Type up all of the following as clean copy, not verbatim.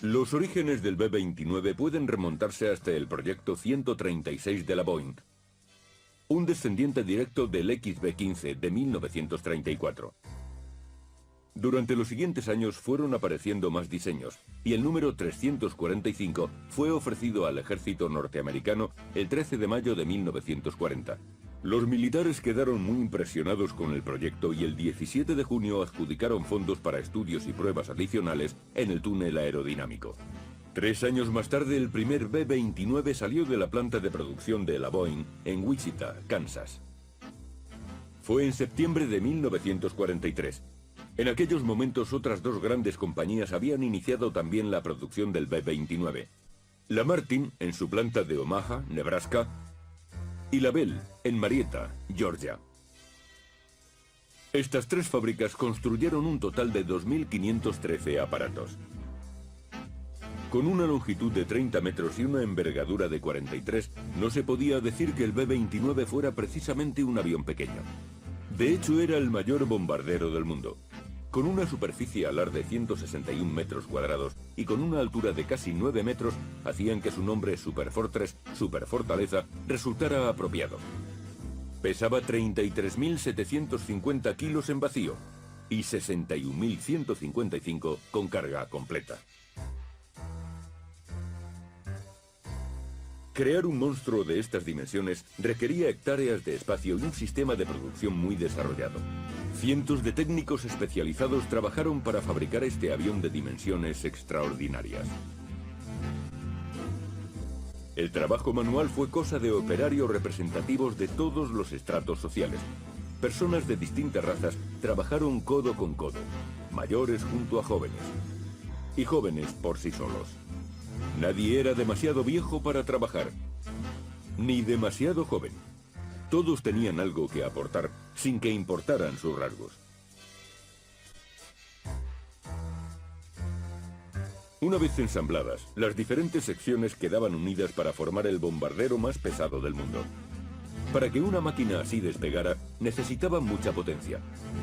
Los orígenes del B-29 pueden remontarse hasta el proyecto 136 de la Boeing, un descendiente directo del XB-15 de 1934. Durante los siguientes años fueron apareciendo más diseños, y el número 345 fue ofrecido al ejército norteamericano el 13 de mayo de 1940. Los militares quedaron muy impresionados con el proyecto y el 17 de junio adjudicaron fondos para estudios y pruebas adicionales en el túnel aerodinámico. 3 años más tarde, el primer B-29 salió de la planta de producción de la Boeing en Wichita, Kansas. Fue en septiembre de 1943. En aquellos momentos, otras 2 grandes compañías habían iniciado también la producción del B-29. La Martin, en su planta de Omaha, Nebraska, y la Bell, en Marietta, Georgia. Estas 3 fábricas construyeron un total de 2.513 aparatos. Con una longitud de 30 metros y una envergadura de 43, no se podía decir que el B-29 fuera precisamente un avión pequeño. De hecho, era el mayor bombardero del mundo. Con una superficie alar de 161 metros cuadrados y con una altura de casi 9 metros, hacían que su nombre Superfortress, Superfortaleza, resultara apropiado. Pesaba 33.750 kilos en vacío y 61.155 con carga completa. Crear un monstruo de estas dimensiones requería hectáreas de espacio y un sistema de producción muy desarrollado. Cientos de técnicos especializados trabajaron para fabricar este avión de dimensiones extraordinarias. El trabajo manual fue cosa de operarios representativos de todos los estratos sociales. Personas de distintas razas trabajaron codo con codo, mayores junto a jóvenes, y jóvenes por sí solos. Nadie era demasiado viejo para trabajar, ni demasiado joven. Todos tenían algo que aportar, sin que importaran sus rasgos. Una vez ensambladas, las diferentes secciones quedaban unidas para formar el bombardero más pesado del mundo. Para que una máquina así despegara, necesitaba mucha potencia.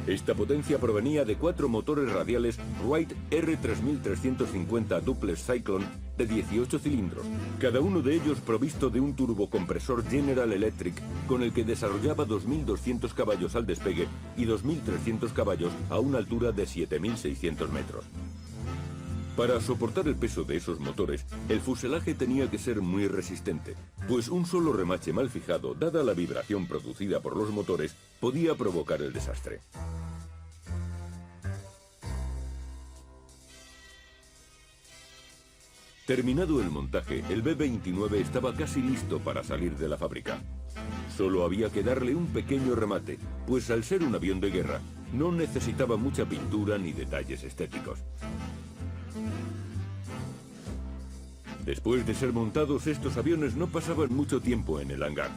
Esta potencia provenía de 4 motores radiales Wright R3350 Duplex Cyclone de 18 cilindros, cada uno de ellos provisto de un turbocompresor General Electric con el que desarrollaba 2.200 caballos al despegue y 2.300 caballos a una altura de 7.600 metros. Para soportar el peso de esos motores, el fuselaje tenía que ser muy resistente, pues un solo remache mal fijado, dada la vibración producida por los motores, podía provocar el desastre. Terminado el montaje, el B-29 estaba casi listo para salir de la fábrica. Solo había que darle un pequeño remate, pues al ser un avión de guerra, no necesitaba mucha pintura ni detalles estéticos. Después de ser montados, estos aviones no pasaban mucho tiempo en el hangar.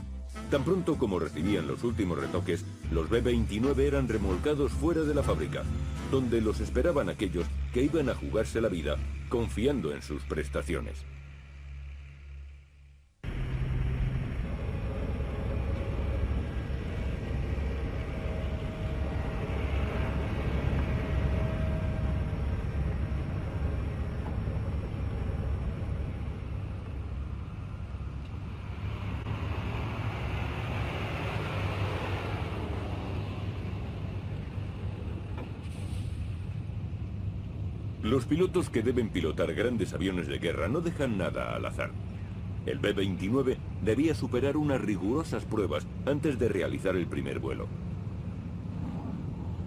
Tan pronto como recibían los últimos retoques, los B-29 eran remolcados fuera de la fábrica, donde los esperaban aquellos que iban a jugarse la vida confiando en sus prestaciones. Los pilotos que deben pilotar grandes aviones de guerra no dejan nada al azar. El B-29 debía superar unas rigurosas pruebas antes de realizar el primer vuelo.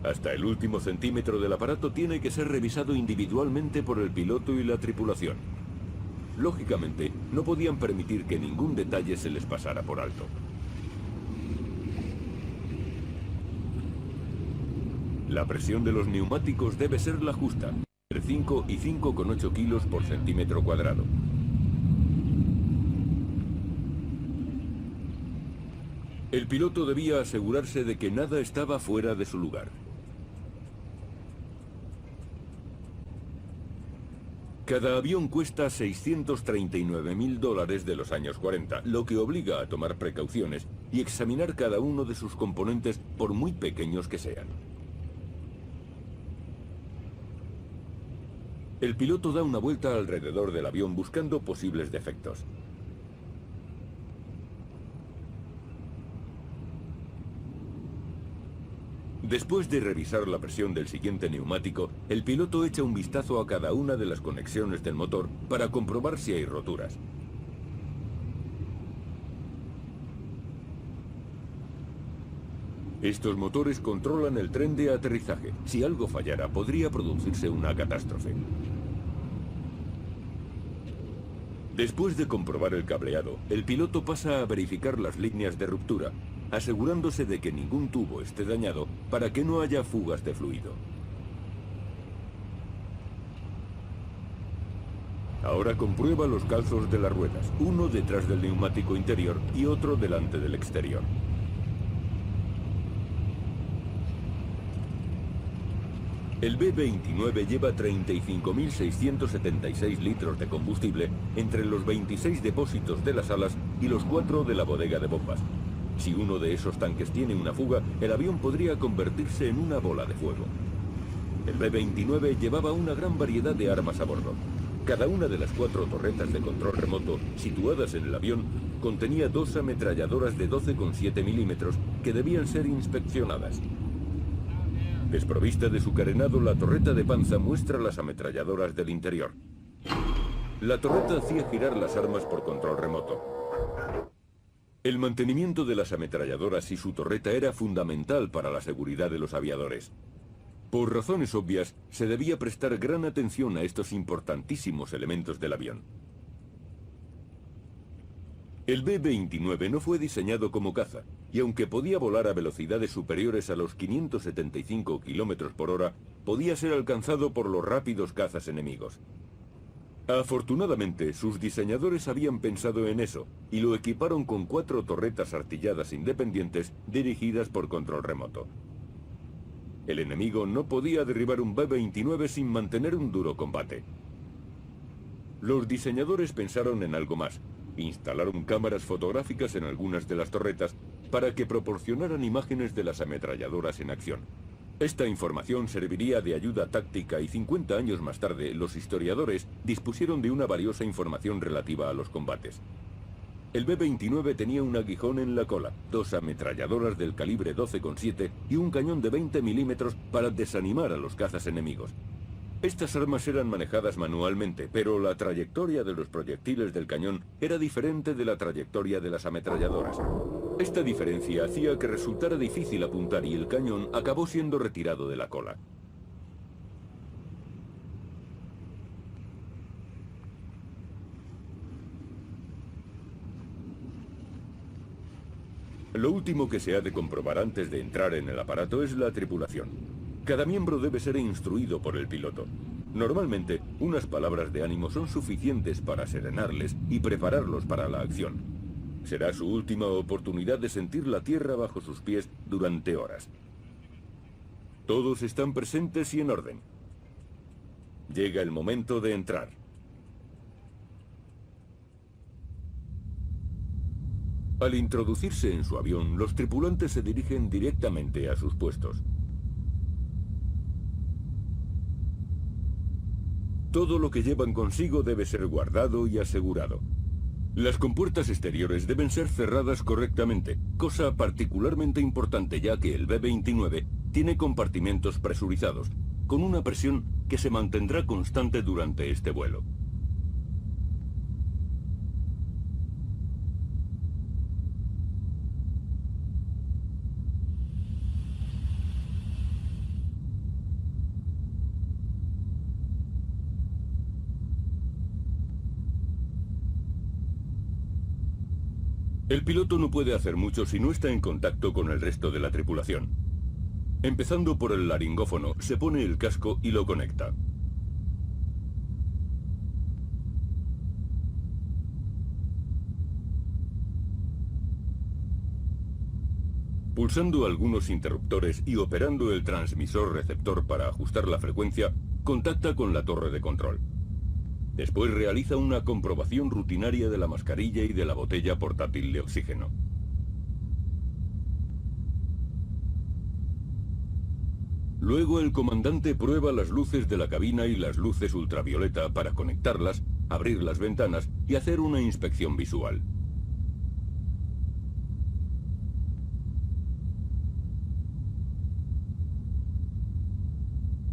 Hasta el último centímetro del aparato tiene que ser revisado individualmente por el piloto y la tripulación. Lógicamente, no podían permitir que ningún detalle se les pasara por alto. La presión de los neumáticos debe ser la justa, entre 5 y 5,8 kilos por centímetro cuadrado. El piloto debía asegurarse de que nada estaba fuera de su lugar. Cada avión cuesta $639.000 de los años 40, lo que obliga a tomar precauciones y examinar cada uno de sus componentes por muy pequeños que sean. El piloto da una vuelta alrededor del avión buscando posibles defectos. Después de revisar la presión del siguiente neumático, el piloto echa un vistazo a cada una de las conexiones del motor para comprobar si hay roturas. Estos motores controlan el tren de aterrizaje. Si algo fallara, podría producirse una catástrofe. Después de comprobar el cableado, el piloto pasa a verificar las líneas de ruptura, asegurándose de que ningún tubo esté dañado para que no haya fugas de fluido. Ahora comprueba los calzos de las ruedas, uno detrás del neumático interior y otro delante del exterior. El B-29 lleva 35.676 litros de combustible entre los 26 depósitos de las alas y los 4 de la bodega de bombas. Si uno de esos tanques tiene una fuga, el avión podría convertirse en una bola de fuego. El B-29 llevaba una gran variedad de armas a bordo. Cada una de las 4 torretas de control remoto situadas en el avión contenía 2 ametralladoras de 12,7 milímetros que debían ser inspeccionadas. Desprovista de su carenado, la torreta de panza muestra las ametralladoras del interior. La torreta hacía girar las armas por control remoto. El mantenimiento de las ametralladoras y su torreta era fundamental para la seguridad de los aviadores. Por razones obvias, se debía prestar gran atención a estos importantísimos elementos del avión. El B-29 no fue diseñado como caza, y aunque podía volar a velocidades superiores a los 575 km por hora, podía ser alcanzado por los rápidos cazas enemigos. Afortunadamente, sus diseñadores habían pensado en eso, y lo equiparon con 4 torretas artilladas independientes dirigidas por control remoto. El enemigo no podía derribar un B-29 sin mantener un duro combate. Los diseñadores pensaron en algo más. Instalaron cámaras fotográficas en algunas de las torretas para que proporcionaran imágenes de las ametralladoras en acción. Esta información serviría de ayuda táctica y 50 años más tarde los historiadores dispusieron de una valiosa información relativa a los combates. El B-29 tenía un aguijón en la cola, 2 ametralladoras del calibre 12,7 y un cañón de 20 milímetros para desanimar a los cazas enemigos. Estas armas eran manejadas manualmente, pero la trayectoria de los proyectiles del cañón era diferente de la trayectoria de las ametralladoras. Esta diferencia hacía que resultara difícil apuntar y el cañón acabó siendo retirado de la cola. Lo último que se ha de comprobar antes de entrar en el aparato es la tripulación. Cada miembro debe ser instruido por el piloto. Normalmente, unas palabras de ánimo son suficientes para serenarles y prepararlos para la acción. Será su última oportunidad de sentir la tierra bajo sus pies durante horas. Todos están presentes y en orden. Llega el momento de entrar. Al introducirse en su avión, los tripulantes se dirigen directamente a sus puestos. Todo lo que llevan consigo debe ser guardado y asegurado. Las compuertas exteriores deben ser cerradas correctamente, cosa particularmente importante ya que el B-29 tiene compartimentos presurizados, con una presión que se mantendrá constante durante este vuelo. El piloto no puede hacer mucho si no está en contacto con el resto de la tripulación. Empezando por el laringófono, se pone el casco y lo conecta. Pulsando algunos interruptores y operando el transmisor receptor para ajustar la frecuencia, contacta con la torre de control. Después realiza una comprobación rutinaria de la mascarilla y de la botella portátil de Luego el comandante prueba las luces de la cabina y las luces ultravioleta para conectarlas, abrir las ventanas y hacer una inspección visual.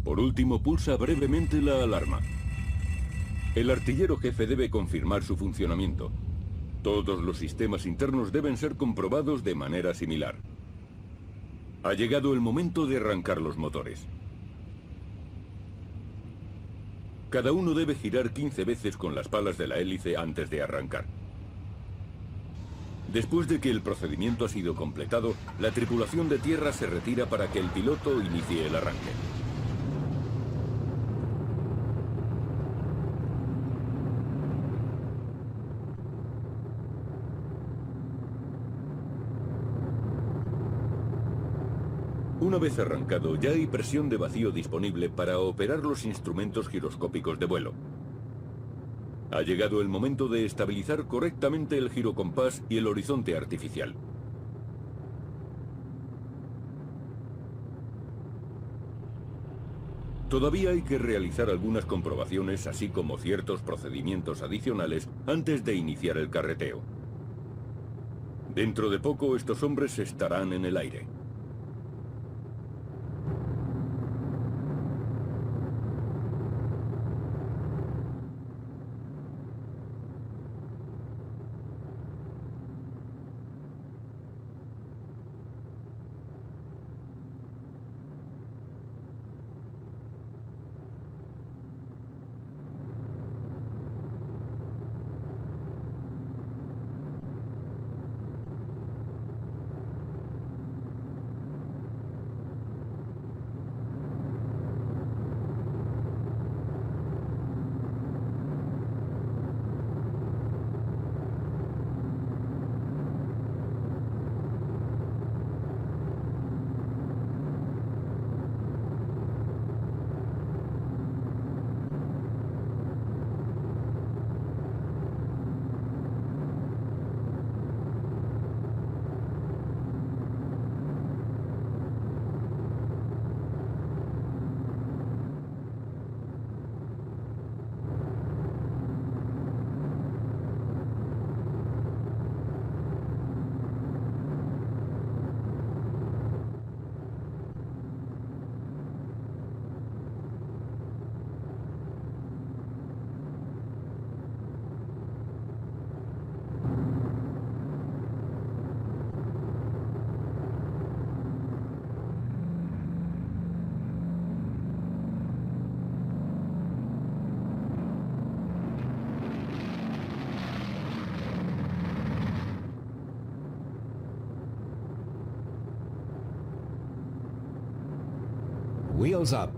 Por último, pulsa brevemente la alarma. El artillero jefe debe confirmar su funcionamiento. Todos los sistemas internos deben ser comprobados de manera similar. Ha llegado el momento de arrancar los motores. Cada uno debe girar 15 veces con las palas de la hélice antes de arrancar. Después de que el procedimiento ha sido completado, la tripulación de tierra se retira para que el piloto inicie el arranque. Una vez arrancado, ya hay presión de vacío disponible para operar los instrumentos giroscópicos de vuelo. Ha llegado el momento de estabilizar correctamente el girocompás y el horizonte artificial. Todavía hay que realizar algunas comprobaciones, así como ciertos procedimientos adicionales antes de iniciar el carreteo. Dentro de poco estos hombres estarán en el aire. Wheels up.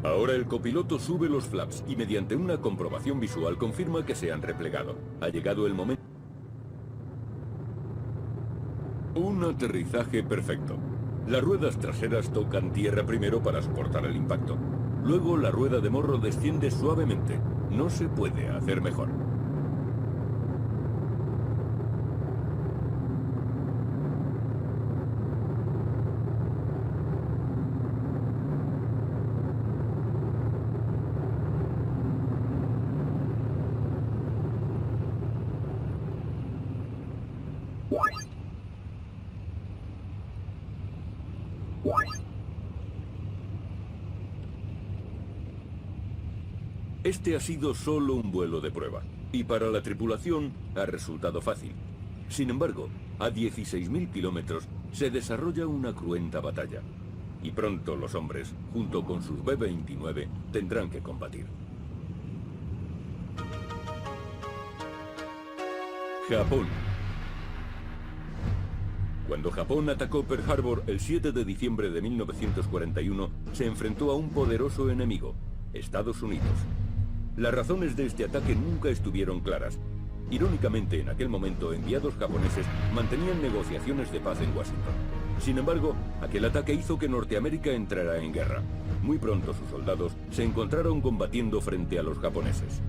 Ahora el copiloto sube los flaps y mediante una comprobación visual confirma que se han replegado. Ha llegado el momento. Un aterrizaje perfecto. Las ruedas traseras tocan tierra primero para soportar el impacto. Luego la rueda de morro desciende suavemente. No se puede hacer mejor. Este ha sido solo un vuelo de prueba, y para la tripulación ha resultado fácil. Sin embargo, a 16.000 kilómetros se desarrolla una cruenta batalla, y pronto los hombres, junto con sus B-29, tendrán que combatir. Japón. Cuando Japón atacó Pearl Harbor el 7 de diciembre de 1941, se enfrentó a un poderoso enemigo, Estados Unidos. Las razones de este ataque nunca estuvieron claras. Irónicamente, en aquel momento, enviados japoneses mantenían negociaciones de paz en Washington. Sin embargo, aquel ataque hizo que Norteamérica entrara en guerra. Muy pronto sus soldados se encontraron combatiendo frente a los japoneses.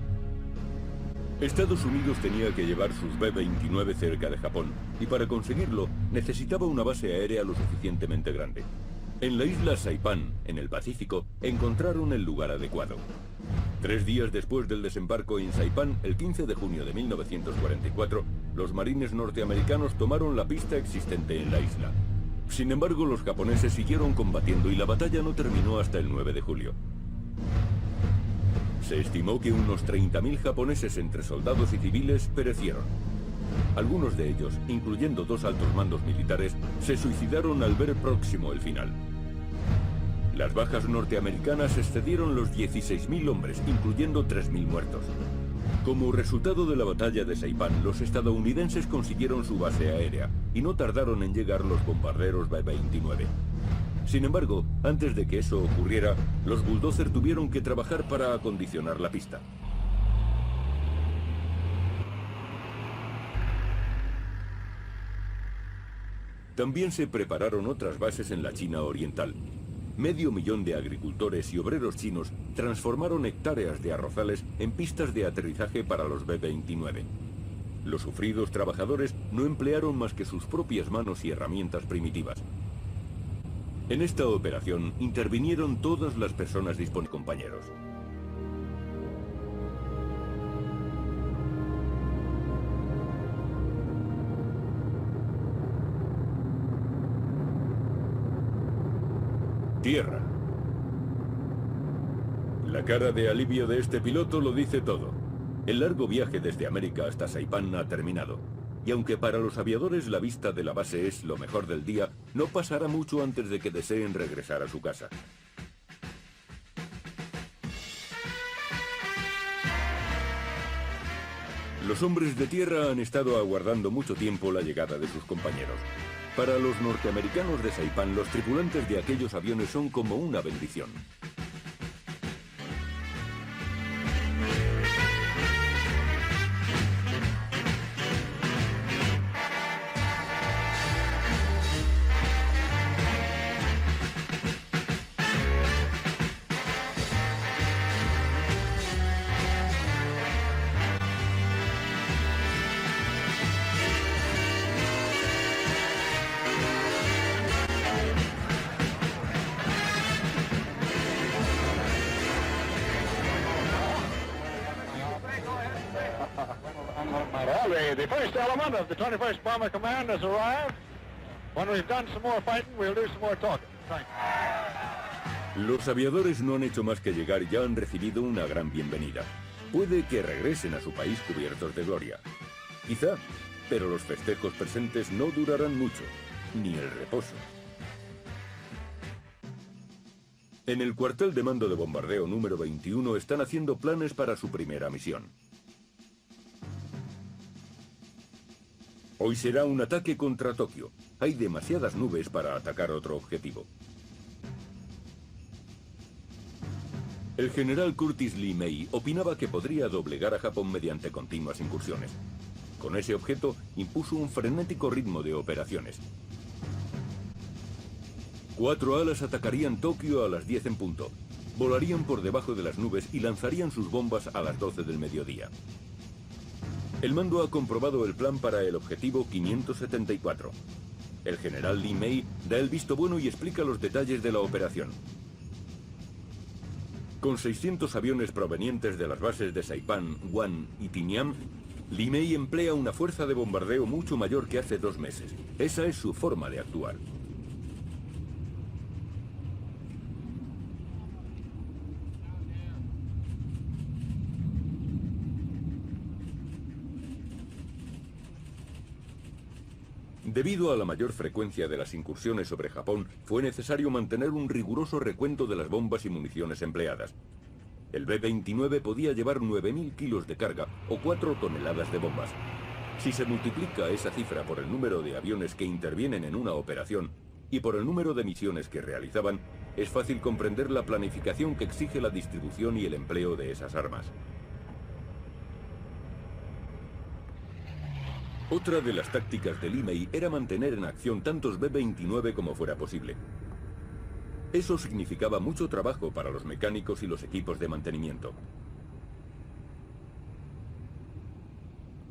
Estados Unidos tenía que llevar sus B-29 cerca de Japón, y para conseguirlo necesitaba una base aérea lo suficientemente grande. En la isla Saipan, en el Pacífico, encontraron el lugar adecuado. 3 días después del desembarco en Saipan, el 15 de junio de 1944, los marines norteamericanos tomaron la pista existente en la isla. Sin embargo, los japoneses siguieron combatiendo y la batalla no terminó hasta el 9 de julio. Se estimó que unos 30.000 japoneses entre soldados y civiles perecieron. Algunos de ellos, incluyendo 2 altos mandos militares, se suicidaron al ver próximo el final. Las bajas norteamericanas excedieron los 16.000 hombres, incluyendo 3.000 muertos. Como resultado de la batalla de Saipan, los estadounidenses consiguieron su base aérea y no tardaron en llegar los bombarderos B-29. Sin embargo, antes de que eso ocurriera, los bulldozer tuvieron que trabajar para acondicionar la pista. También se prepararon otras bases en la China oriental. 500.000 de agricultores y obreros chinos transformaron hectáreas de arrozales en pistas de aterrizaje para los B-29. Los sufridos trabajadores no emplearon más que sus propias manos y herramientas primitivas. En esta operación intervinieron todas las personas disponibles, compañeros. Tierra. La cara de alivio de este piloto lo dice todo. El largo viaje desde América hasta Saipan ha terminado. Y aunque para los aviadores la vista de la base es lo mejor del día, no pasará mucho antes de que deseen regresar a su casa. Los hombres de tierra han estado aguardando mucho tiempo la llegada de sus compañeros. Para los norteamericanos de Saipan, los tripulantes de aquellos aviones son como una bendición. The first element of the 21st Bomber Command has arrived. When we've done some more fighting, we'll do some more talking. Thank you. Los aviadores no han hecho más que llegar y ya han recibido una gran bienvenida. Puede que regresen a su país cubiertos de gloria. Quizá, pero los festejos presentes no durarán mucho, ni el reposo. En el cuartel de mando de bombardeo número 21 están haciendo planes para su primera misión. Hoy será un ataque contra Tokio. Hay demasiadas nubes para atacar otro objetivo. El general Curtis Lee May opinaba que podría doblegar a Japón mediante continuas incursiones. Con ese objeto, impuso un frenético ritmo de operaciones. 4 alas atacarían Tokio a las 10 en punto. Volarían por debajo de las nubes y lanzarían sus bombas a las 12 del mediodía. El mando ha comprobado el plan para el objetivo 574. El general Lee May da el visto bueno y explica los detalles de la operación. Con 600 aviones provenientes de las bases de Saipan, Guam y Tinian, Lee May emplea una fuerza de bombardeo mucho mayor que hace 2 meses. Esa es su forma de actuar. Debido a la mayor frecuencia de las incursiones sobre Japón, fue necesario mantener un riguroso recuento de las bombas y municiones empleadas. El B-29 podía llevar 9.000 kilos de carga o 4 toneladas de bombas. Si se multiplica esa cifra por el número de aviones que intervienen en una operación y por el número de misiones que realizaban, es fácil comprender la planificación que exige la distribución y el empleo de esas armas. Otra de las tácticas de Lee May era mantener en acción tantos B-29 como fuera posible. Eso significaba mucho trabajo para los mecánicos y los equipos de mantenimiento.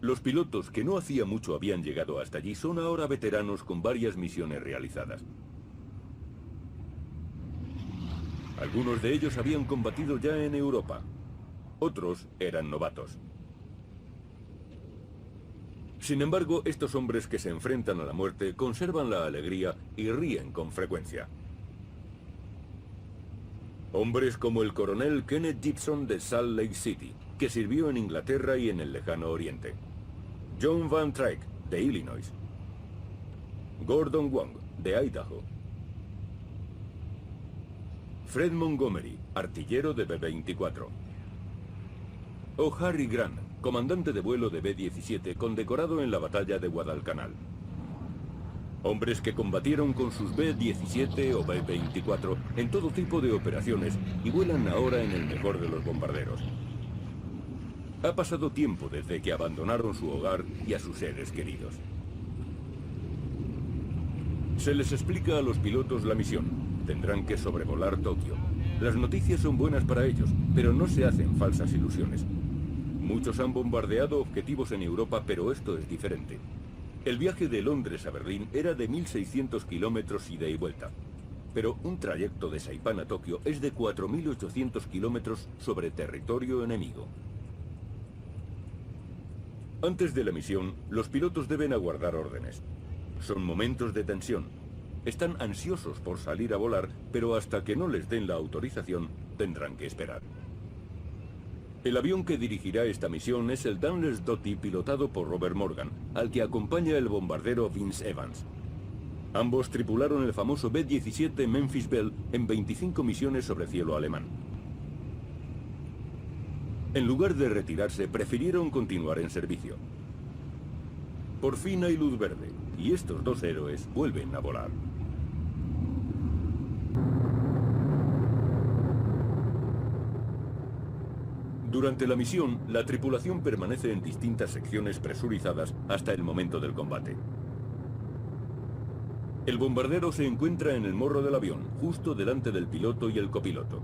Los pilotos que no hacía mucho habían llegado hasta allí son ahora veteranos con varias misiones realizadas. Algunos de ellos habían combatido ya en Europa. Otros eran novatos. Sin embargo, estos hombres que se enfrentan a la muerte conservan la alegría y ríen con frecuencia. Hombres como el coronel Kenneth Gibson de Salt Lake City, que sirvió en Inglaterra y en el lejano oriente. John Van Tryck, de Illinois. Gordon Wong, de Idaho. Fred Montgomery, artillero de B-24. O Harry Grant, comandante de vuelo de B-17, condecorado en la batalla de Guadalcanal. Hombres que combatieron con sus B-17 o B-24 en todo tipo de operaciones y vuelan ahora en el mejor de los bombarderos. Ha pasado tiempo desde que abandonaron su hogar y a sus seres queridos. Se les explica a los pilotos la misión. Tendrán que sobrevolar Tokio. Las noticias son buenas para ellos, pero no se hacen falsas ilusiones. Muchos han bombardeado objetivos en Europa, pero esto es diferente. El viaje de Londres a Berlín era de 1.600 kilómetros ida y vuelta. Pero un trayecto de Saipán a Tokio es de 4.800 kilómetros sobre territorio enemigo. Antes de la misión, los pilotos deben aguardar órdenes. Son momentos de tensión. Están ansiosos por salir a volar, pero hasta que no les den la autorización, tendrán que esperar. El avión que dirigirá esta misión es el Dunless Doty pilotado por Robert Morgan, al que acompaña el bombardero Vince Evans. Ambos tripularon el famoso B-17 Memphis Belle en 25 misiones sobre cielo alemán. En lugar de retirarse, prefirieron continuar en servicio. Por fin hay luz verde, y estos dos héroes vuelven a volar. Durante la misión, la tripulación permanece en distintas secciones presurizadas hasta el momento del combate. El bombardero se encuentra en el morro del avión, justo delante del piloto y el copiloto.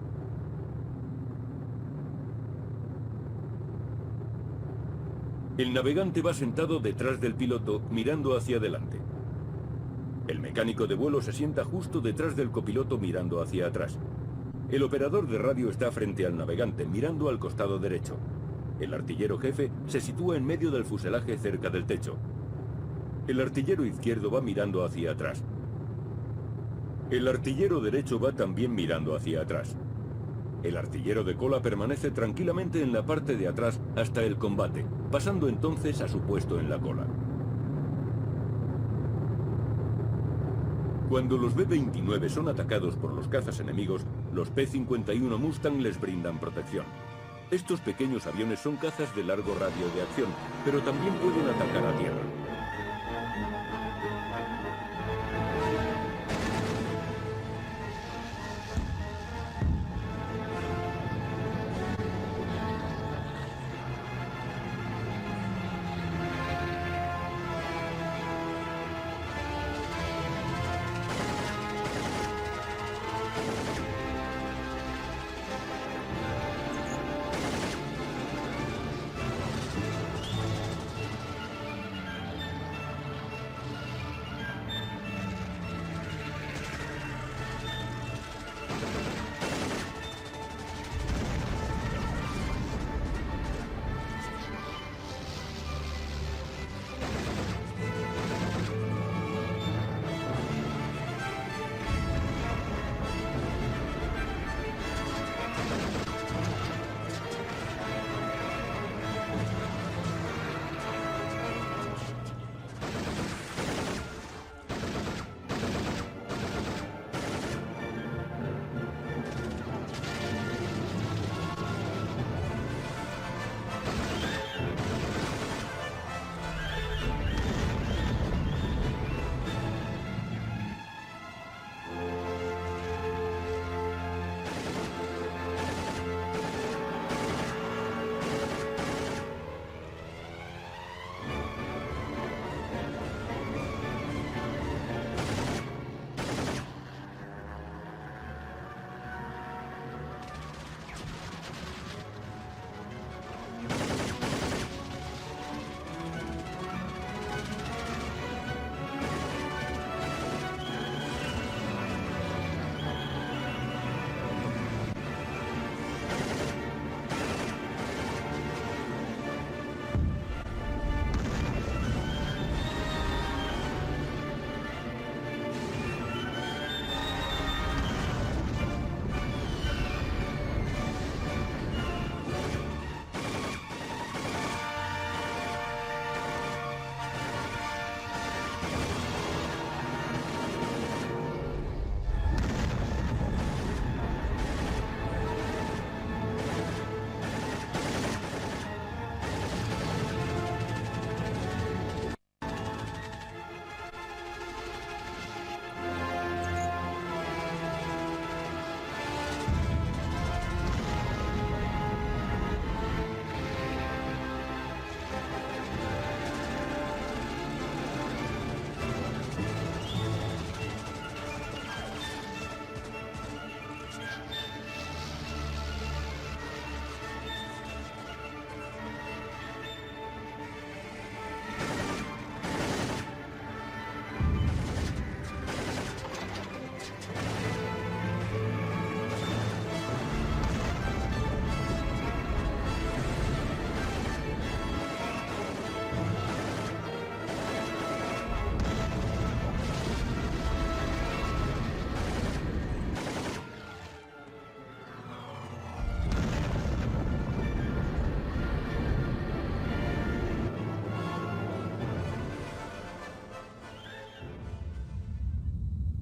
El navegante va sentado detrás del piloto, mirando hacia adelante. El mecánico de vuelo se sienta justo detrás del copiloto, mirando hacia atrás. El operador de radio está frente al navegante, mirando al costado derecho. El artillero jefe se sitúa en medio del fuselaje cerca del techo. El artillero izquierdo va mirando hacia atrás. El artillero derecho va también mirando hacia atrás. El artillero de cola permanece tranquilamente en la parte de atrás hasta el combate, pasando entonces a su puesto en la cola. Cuando los B-29 son atacados por los cazas enemigos, los P-51 Mustang les brindan protección. Estos pequeños aviones son cazas de largo radio de acción, pero también pueden atacar a tierra.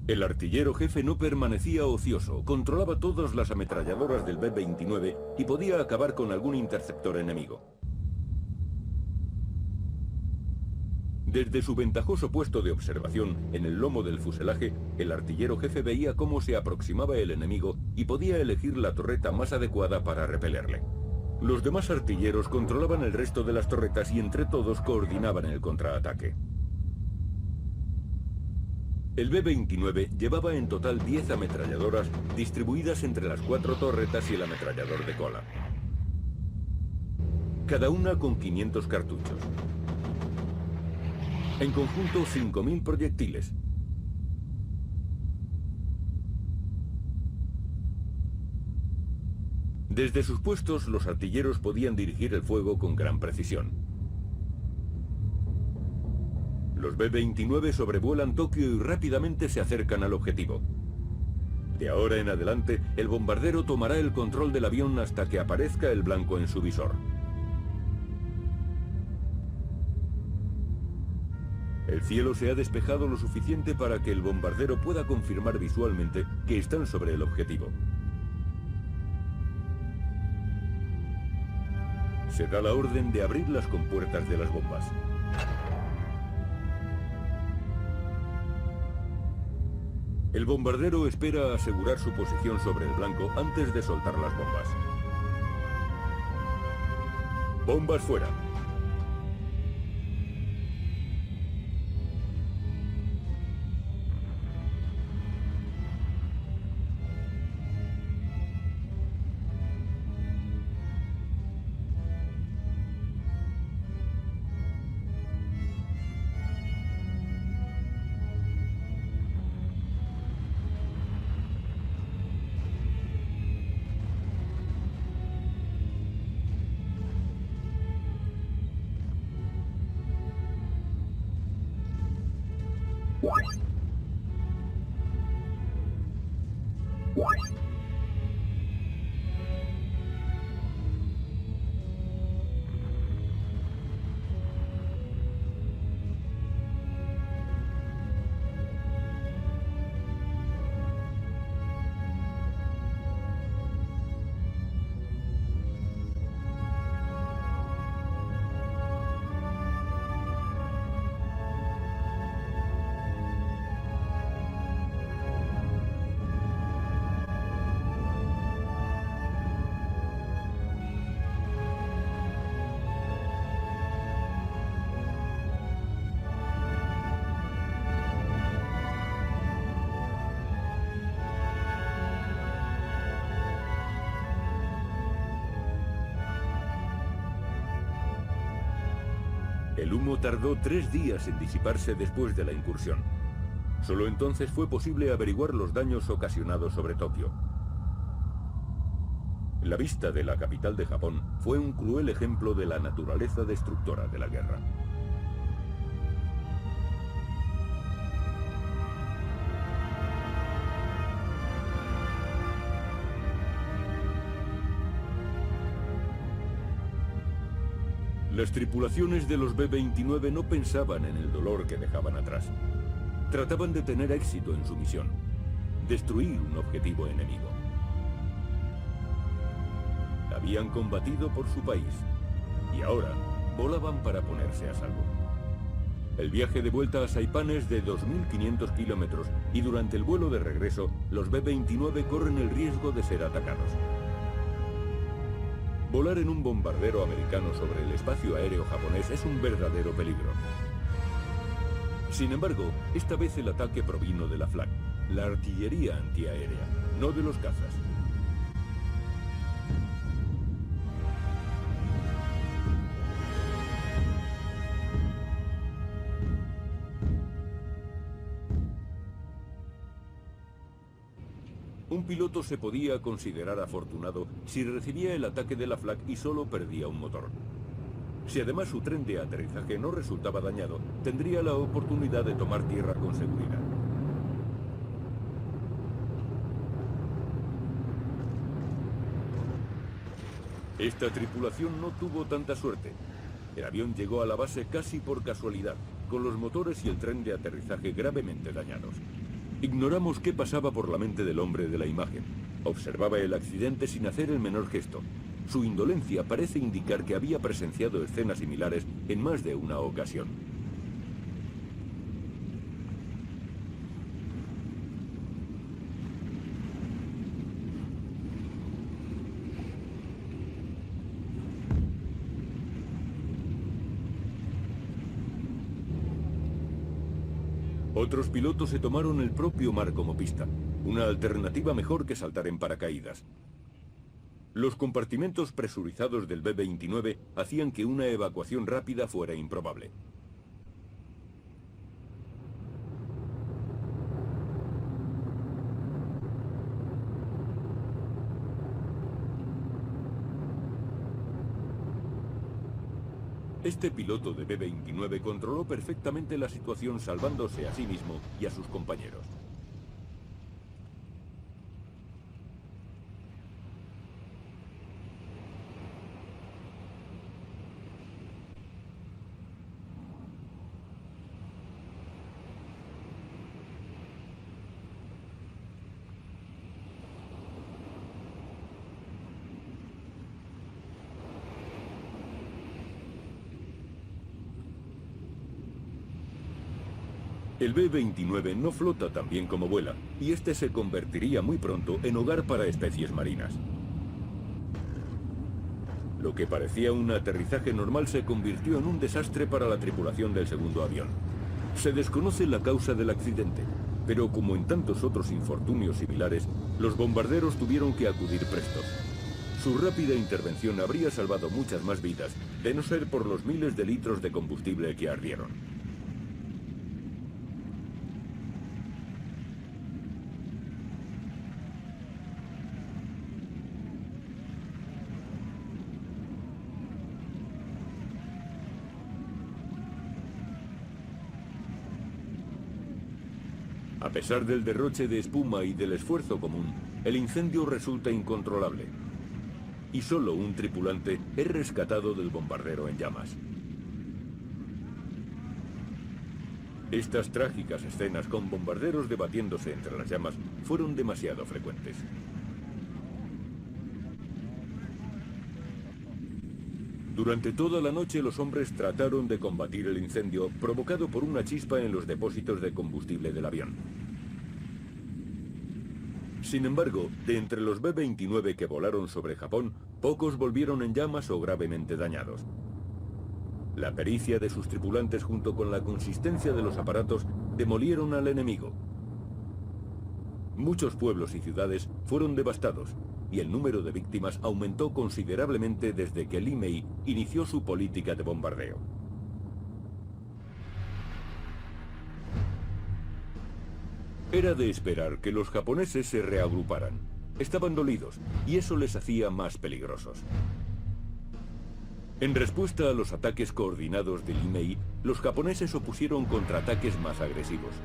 El artillero jefe no permanecía ocioso, controlaba todas las ametralladoras del B-29 y podía acabar con algún interceptor enemigo. Desde su ventajoso puesto de observación en el lomo del fuselaje, el artillero jefe veía cómo se aproximaba el enemigo y podía elegir la torreta más adecuada para repelerle. Los demás artilleros controlaban el resto de las torretas y entre todos coordinaban el contraataque. El B-29 llevaba en total 10 ametralladoras distribuidas entre las 4 torretas y el ametrallador de cola. Cada una con 500 cartuchos. En conjunto, 5.000 proyectiles. Desde sus puestos, los artilleros podían dirigir el fuego con gran precisión. Los B-29 sobrevuelan Tokio y rápidamente se acercan al objetivo. De ahora en adelante, el bombardero tomará el control del avión hasta que aparezca el blanco en su visor. El cielo se ha despejado lo suficiente para que el bombardero pueda confirmar visualmente que están sobre el objetivo. Se da la orden de abrir las compuertas de las bombas. El bombardero espera asegurar su posición sobre el blanco antes de soltar las bombas. Bombas fuera. El humo tardó 3 días en disiparse después de la incursión. Solo entonces fue posible averiguar los daños ocasionados sobre Tokio. La vista de la capital de Japón fue un cruel ejemplo de la naturaleza destructora de la guerra. Las tripulaciones de los B-29 no pensaban en el dolor que dejaban atrás. Trataban de tener éxito en su misión, destruir un objetivo enemigo. Habían combatido por su país y ahora volaban para ponerse a salvo. El viaje de vuelta a Saipán es de 2.500 kilómetros y durante el vuelo de regreso, los B-29 corren el riesgo de ser atacados. Volar en un bombardero americano sobre el espacio aéreo japonés es un verdadero peligro. Sin embargo, esta vez el ataque provino de la Flak, la artillería antiaérea, no de los cazas. Un piloto se podía considerar afortunado si recibía el ataque de la Flak y solo perdía un motor. Si además su tren de aterrizaje no resultaba dañado, tendría la oportunidad de tomar tierra con seguridad. Esta tripulación no tuvo tanta suerte. El avión llegó a la base casi por casualidad, con los motores y el tren de aterrizaje gravemente dañados. Ignoramos qué pasaba por la mente del hombre de la imagen. Observaba el accidente sin hacer el menor gesto. Su indolencia parece indicar que había presenciado escenas similares en más de una ocasión. Otros pilotos se tomaron el propio mar como pista, una alternativa mejor que saltar en paracaídas. Los compartimentos presurizados del B-29 hacían que una evacuación rápida fuera improbable. Este piloto de B-29 controló perfectamente la situación, salvándose a sí mismo y a sus compañeros. El B-29 no flota tan bien como vuela, y este se convertiría muy pronto en hogar para especies marinas. Lo que parecía un aterrizaje normal se convirtió en un desastre para la tripulación del segundo avión. Se desconoce la causa del accidente, pero como en tantos otros infortunios similares, los bombarderos tuvieron que acudir prestos. Su rápida intervención habría salvado muchas más vidas, de no ser por los miles de litros de combustible que ardieron. A pesar del derroche de espuma y del esfuerzo común, el incendio resulta incontrolable. Y solo un tripulante es rescatado del bombardero en llamas. Estas trágicas escenas con bombarderos debatiéndose entre las llamas fueron demasiado frecuentes. Durante toda la noche los hombres trataron de combatir el incendio provocado por una chispa en los depósitos de combustible del avión. Sin embargo, de entre los B-29 que volaron sobre Japón, pocos volvieron en llamas o gravemente dañados. La pericia de sus tripulantes junto con la consistencia de los aparatos demolieron al enemigo. Muchos pueblos y ciudades fueron devastados, y el número de víctimas aumentó considerablemente desde que Lee Mei inició su política de bombardeo. Era de esperar que los japoneses se reagruparan. Estaban dolidos, y eso les hacía más peligrosos. En respuesta a los ataques coordinados de Lee Mei, los japoneses opusieron contraataques más agresivos.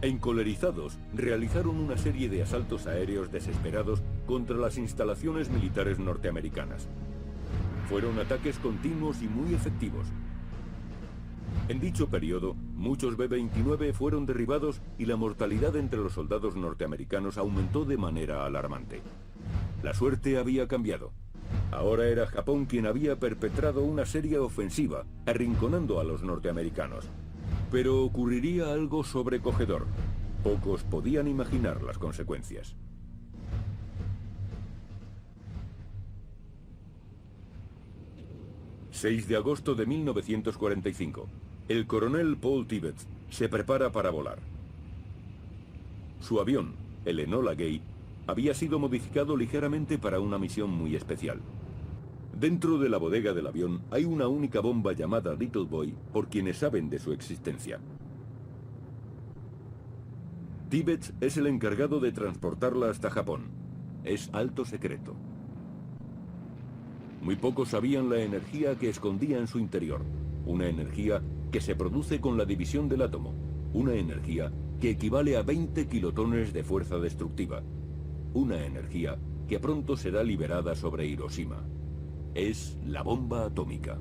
Encolerizados, realizaron una serie de asaltos aéreos desesperados contra las instalaciones militares norteamericanas. Fueron ataques continuos y muy efectivos. En dicho periodo, muchos B-29 fueron derribados y la mortalidad entre los soldados norteamericanos aumentó de manera alarmante. La suerte había cambiado. Ahora era Japón quien había perpetrado una seria ofensiva, arrinconando a los norteamericanos. Pero ocurriría algo sobrecogedor. Pocos podían imaginar las consecuencias. ...6 de agosto de 1945... el coronel Paul Tibbets se prepara para volar. Su avión, el Enola Gay, había sido modificado ligeramente para una misión muy especial. Dentro de la bodega del avión hay una única bomba llamada Little Boy por quienes saben de su existencia. Tibbets es el encargado de transportarla hasta Japón. Es alto secreto. Muy pocos sabían la energía que escondía en su interior. Una energía que se produce con la división del átomo. Una energía que equivale a 20 kilotones de fuerza destructiva. Una energía que pronto será liberada sobre Hiroshima. Es la bomba atómica.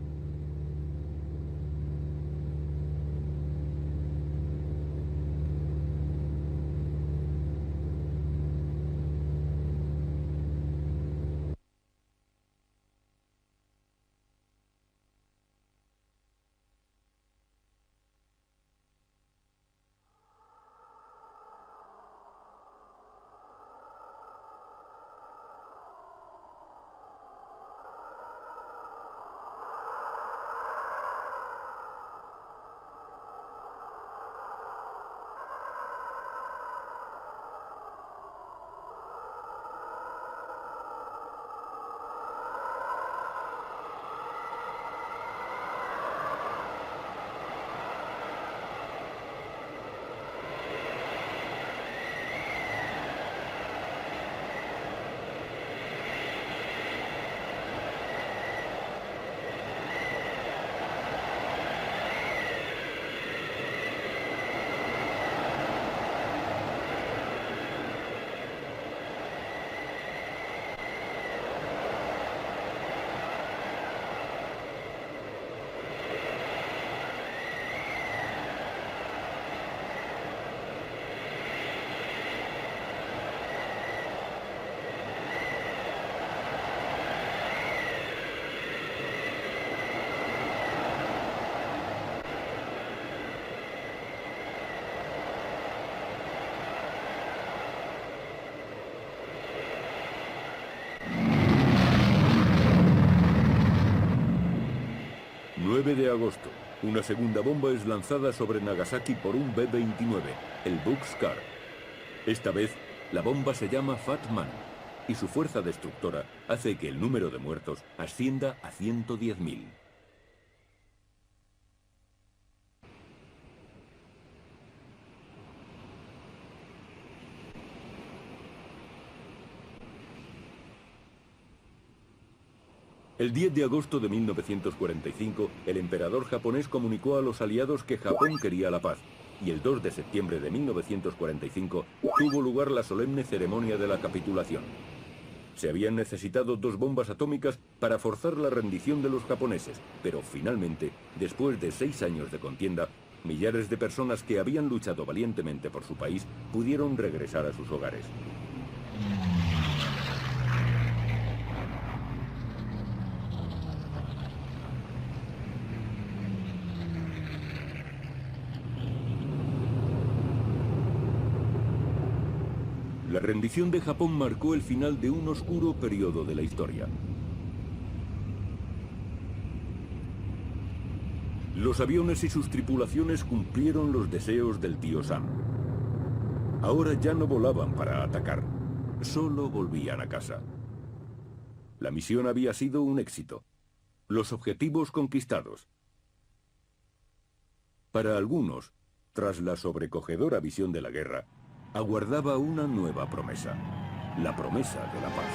9 de agosto. Una segunda bomba es lanzada sobre Nagasaki por un B-29, el Bockscar. Esta vez, la bomba se llama Fat Man y su fuerza destructora hace que el número de muertos ascienda a 110.000. El 10 de agosto de 1945, el emperador japonés comunicó a los aliados que Japón quería la paz, y el 2 de septiembre de 1945 tuvo lugar la solemne ceremonia de la capitulación. Se habían necesitado 2 bombas atómicas para forzar la rendición de los japoneses, pero finalmente, después de 6 años de contienda, millares de personas que habían luchado valientemente por su país pudieron regresar a sus hogares. La rendición de Japón marcó el final de un oscuro periodo de la historia. Los aviones y sus tripulaciones cumplieron los deseos del tío Sam. Ahora ya no volaban para atacar, solo volvían a casa. La misión había sido un éxito. Los objetivos conquistados. Para algunos, tras la sobrecogedora visión de la guerra, aguardaba una nueva promesa, la promesa de la paz.